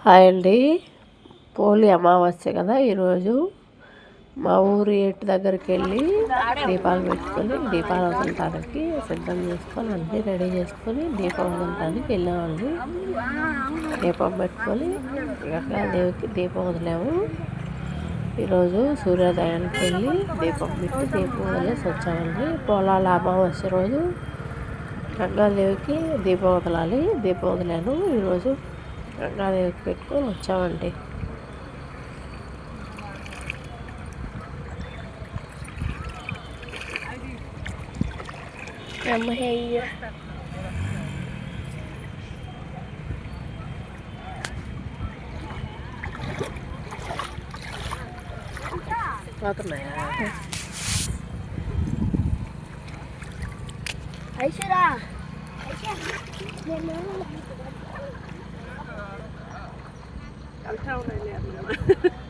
Hi అండి. పోలి అమావాస్య కదా ఈరోజు. మా ఊరు ఏటు దగ్గరికి వెళ్ళి దీపాలు పెట్టుకొని దీపాలు వదలటానికి సిద్ధం చేసుకొని అన్నీ రెడీ చేసుకొని దీపం వదలటానికి వెళ్ళామండి. దీపం పెట్టుకొని గంగాదేవికి దీపం వదిలాము. ఈరోజు సూర్యోదయానికి వెళ్ళి దీపం పెట్టి దీపం వదిలేసి వచ్చామండి. పొలాల అమావాస్య రోజు గంగాదేవికి దీపం వదలాలి. దీపం వదిలాను ఈరోజు. గంగాదేవికి పెట్టుకొని వచ్చామండి. పోతున్నాయా? ఐశ్వర్యా కలిసా ఉన్నాయి.